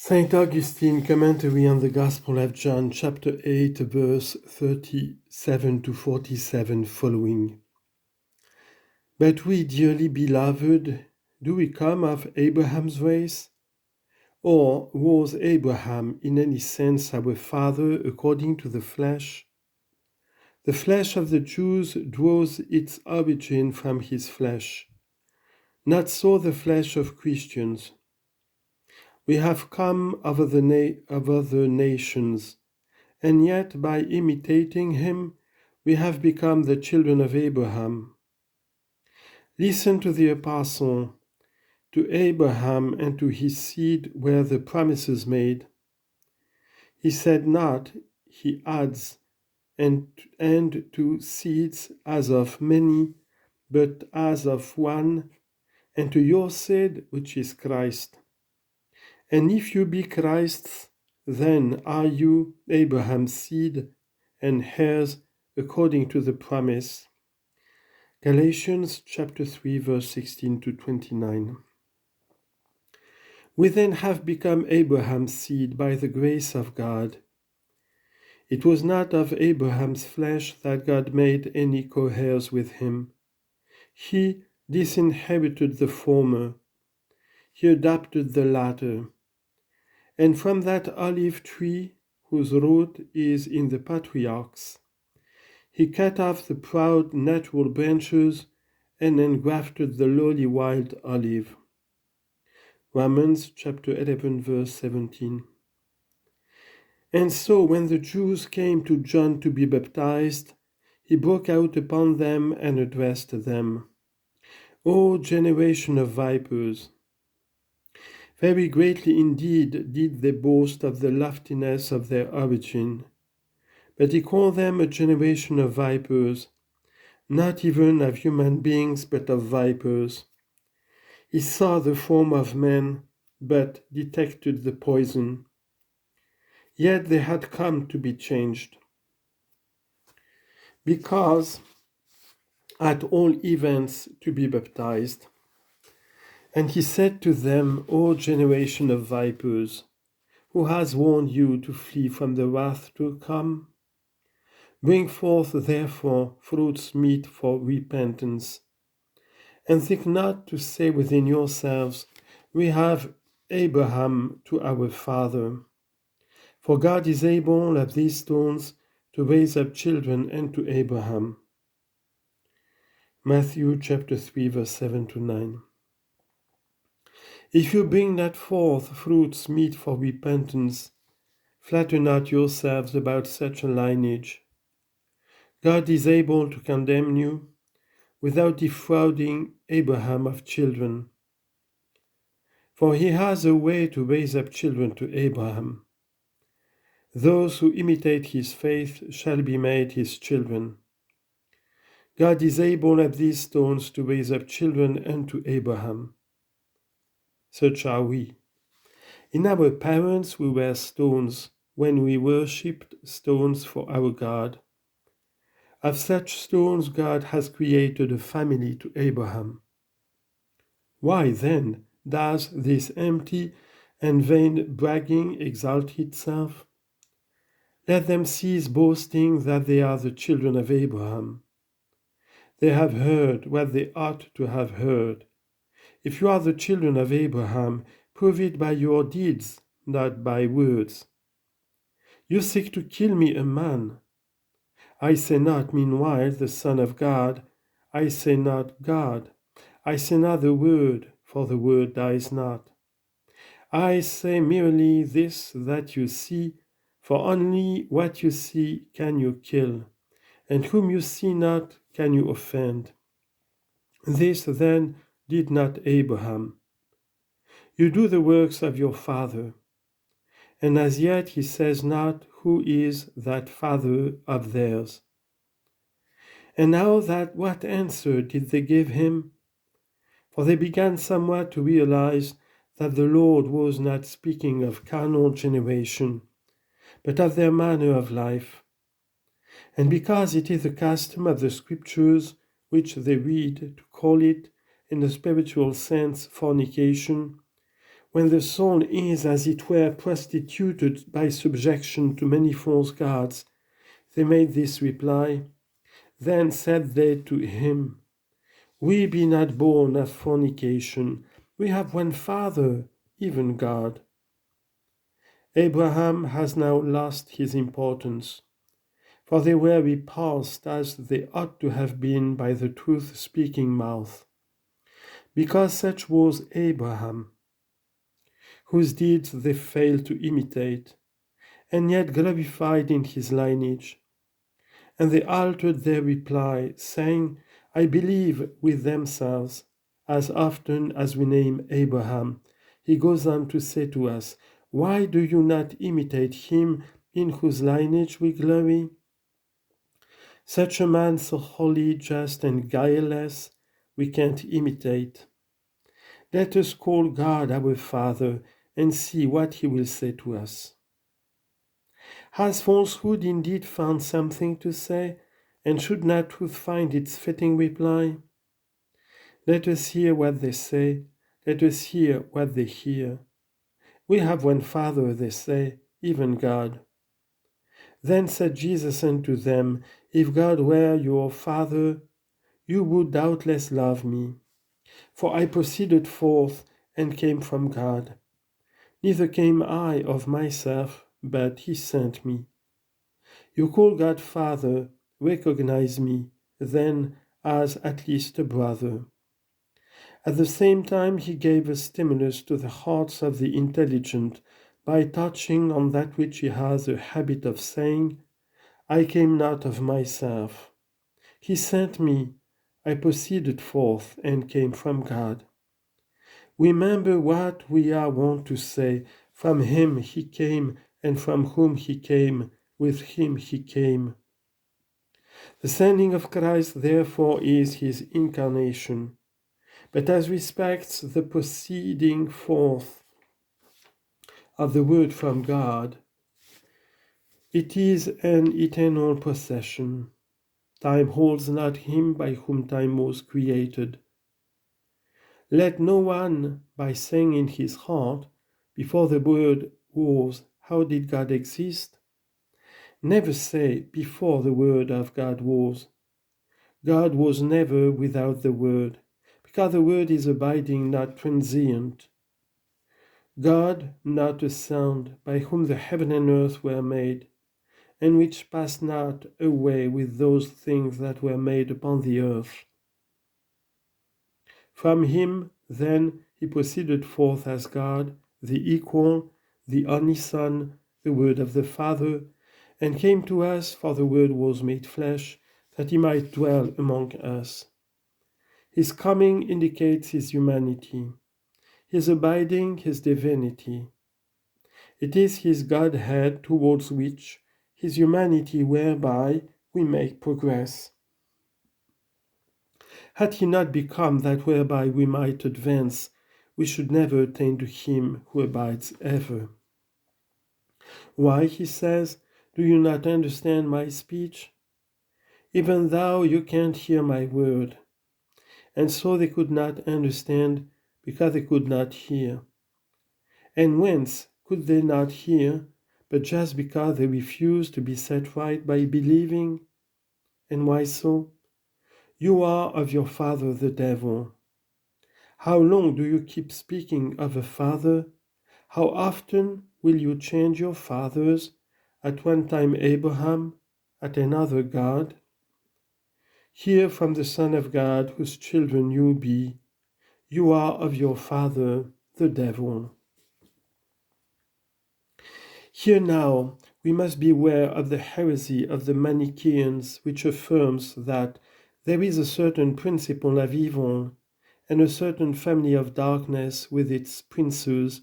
Saint Augustine, commentary on the Gospel of John, chapter 8, verse 37 to 47 following. But we, dearly beloved, do we come of Abraham's race? Or was Abraham in any sense our father according to the flesh? The flesh of the Jews draws its origin from his flesh. Not so the flesh of Christians. We have come of other nations, and yet by imitating him, we have become the children of Abraham. Listen to the apostle. To Abraham and to his seed were the promises made. He said not, he adds, and to seeds as of many, but as of one, and to your seed, which is Christ. And if you be Christ's, then are you Abraham's seed and heirs according to the promise. Galatians chapter 3, verse 16 to 29. We then have become Abraham's seed by the grace of God. It was not of Abraham's flesh that God made any co-heirs with him. He disinherited the former. He adopted the latter. And from that olive tree, whose root is in the patriarchs, he cut off the proud natural branches and engrafted the lowly wild olive. Romans chapter 11, verse 17. And so when the Jews came to John to be baptized, he broke out upon them and addressed them. O generation of vipers! Very greatly indeed did they boast of the loftiness of their origin. But he called them a generation of vipers, not even of human beings, but of vipers. He saw the form of man, but detected the poison. Yet they had come to be changed. Because, at all events, to be baptized. And he said to them, O generation of vipers, who has warned you to flee from the wrath to come? Bring forth, therefore, fruits meet for repentance. And think not to say within yourselves, we have Abraham to our father. For God is able of these stones to raise up children unto Abraham. Matthew chapter 3, verse 7 to 9. If you bring not forth fruits meet for repentance, flatter not yourselves about such a lineage. God is able to condemn you without defrauding Abraham of children. For he has a way to raise up children to Abraham. Those who imitate his faith shall be made his children. God is able of these stones to raise up children unto Abraham. Such are we. In our parents we were stones when we worshipped stones for our God. Of such stones God has created a family to Abraham. Why then does this empty and vain bragging exalt itself? Let them cease boasting that they are the children of Abraham. They have heard what they ought to have heard. If you are the children of Abraham, prove it by your deeds, not by words. You seek to kill me, a man. I say not, meanwhile, the Son of God. I say not God. I say not the Word, for the Word dies not. I say merely this that you see, for only what you see can you kill, and whom you see not can you offend. This, then, did not Abraham. You do the works of your father. And as yet he says not who is that father of theirs. And now that what answer did they give him? For they began somewhat to realize that the Lord was not speaking of carnal generation, but of their manner of life. And because it is the custom of the Scriptures which they read to call it, in the spiritual sense, fornication, when the soul is, as it were, prostituted by subjection to many false gods, they made this reply. Then said they to him, We be not born of fornication, we have one Father, even God. Abraham has now lost his importance, for they were repulsed as they ought to have been by the truth-speaking mouth, because such was Abraham, whose deeds they failed to imitate, and yet glorified in his lineage. And they altered their reply, saying, I believe with themselves, as often as we name Abraham. He goes on to say to us, Why do you not imitate him in whose lineage we glory? Such a man so holy, just, and guileless, we can't imitate. Let us call God our Father and see what he will say to us. Has falsehood indeed found something to say, and should not truth find its fitting reply? Let us hear what they say, let us hear what they hear. We have one Father, they say, even God. Then said Jesus unto them, If God were your Father, you would doubtless love me, for I proceeded forth and came from God. Neither came I of myself, but he sent me. You call God Father, recognize me, then, as at least a brother. At the same time, he gave a stimulus to the hearts of the intelligent by touching on that which he has a habit of saying, I came not of myself. He sent me, I proceeded forth and came from God. Remember what we are wont to say, from him he came, and from whom he came, with him he came. The sending of Christ, therefore, is his incarnation. But as respects the proceeding forth of the word from God, it is an eternal procession. Time holds not him by whom time was created. Let no one, by saying in his heart, before the word was, how did God exist? Never say, before the word of God was. God was never without the word, because the word is abiding, not transient. God, not a sound, by whom the heaven and earth were made, and which passed not away with those things that were made upon the earth. From him, then, he proceeded forth as God, the equal, the only Son, the Word of the Father, and came to us, for the Word was made flesh, that he might dwell among us. His coming indicates his humanity, his abiding, his divinity. It is his Godhead towards which, his humanity whereby we make progress. Had he not become that whereby we might advance, we should never attain to him who abides ever. Why, he says, do you not understand my speech? Even though you can't hear my word. And so they could not understand, because they could not hear. And whence could they not hear, but just because they refused to be set right by believing? And why so? You are of your father the devil. How long do you keep speaking of a father? How often will you change your fathers, at one time Abraham, at another God? Hear from the Son of God, whose children you be. You are of your father the devil. Here now we must beware of the heresy of the Manichaeans, which affirms that there is a certain principle of evil and a certain family of darkness with its princes,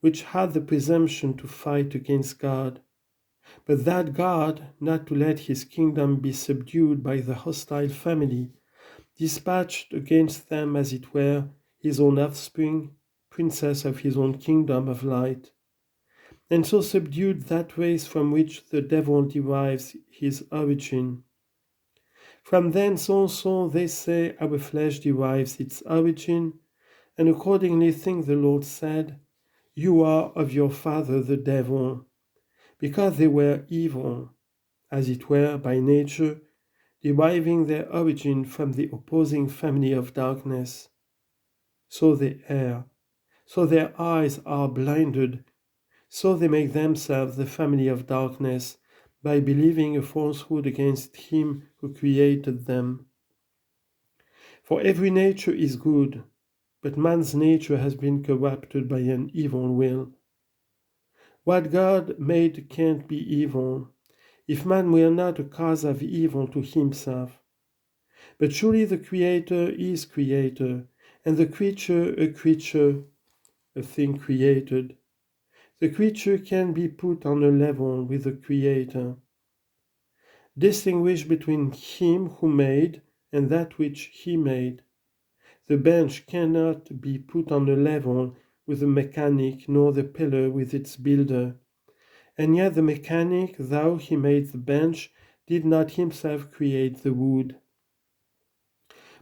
which had the presumption to fight against God, but that God, not to let his kingdom be subdued by the hostile family, dispatched against them, as it were, his own offspring, princess of his own kingdom of light, and so subdued that race from which the devil derives his origin. From thence also, they say, our flesh derives its origin, and accordingly think the Lord said, You are of your father the devil, because they were evil, as it were by nature, deriving their origin from the opposing family of darkness. So they err, so their eyes are blinded, so they make themselves the family of darkness by believing a falsehood against him who created them. For every nature is good, but man's nature has been corrupted by an evil will. What God made can't be evil, if man were not a cause of evil to himself. But surely the Creator is Creator, and the creature a creature, a thing created. The creature can be put on a level with the Creator. Distinguish between him who made and that which he made. The bench cannot be put on a level with the mechanic, nor the pillar with its builder. And yet the mechanic, though he made the bench, did not himself create the wood.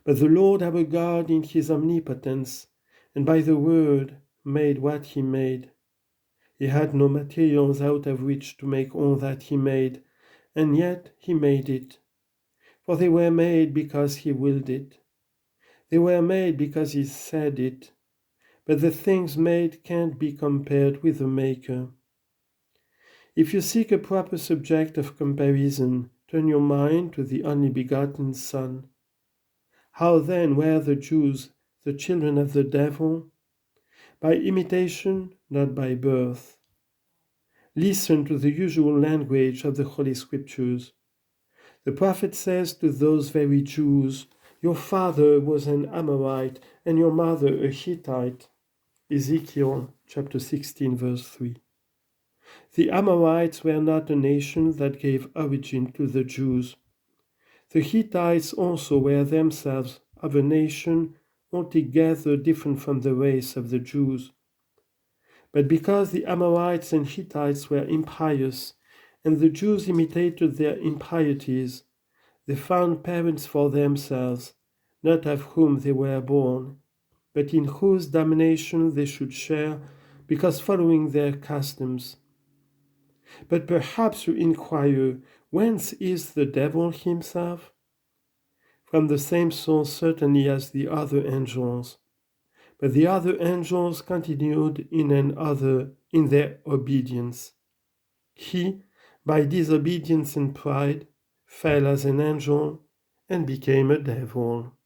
But the Lord our God in his omnipotence, and by the word, made what he made. He had no materials out of which to make all that he made, and yet he made it. For they were made because he willed it. They were made because he said it. But the things made can't be compared with the Maker. If you seek a proper subject of comparison, turn your mind to the only begotten Son. How then were the Jews the children of the devil? By imitation, not by birth. Listen to the usual language of the Holy Scriptures. The prophet says to those very Jews, "Your father was an Amorite, and your mother a Hittite." Ezekiel chapter 16, verse 3. The Amorites were not a nation that gave origin to the Jews. The Hittites also were themselves of a nation altogether different from the race of the Jews. But because the Amorites and Hittites were impious, and the Jews imitated their impieties, they found parents for themselves, not of whom they were born, but in whose damnation they should share, because following their customs. But perhaps you inquire, whence is the devil himself? From the same source certainly as the other angels. But the other angels continued in their obedience. He, by disobedience and pride, fell as an angel and became a devil.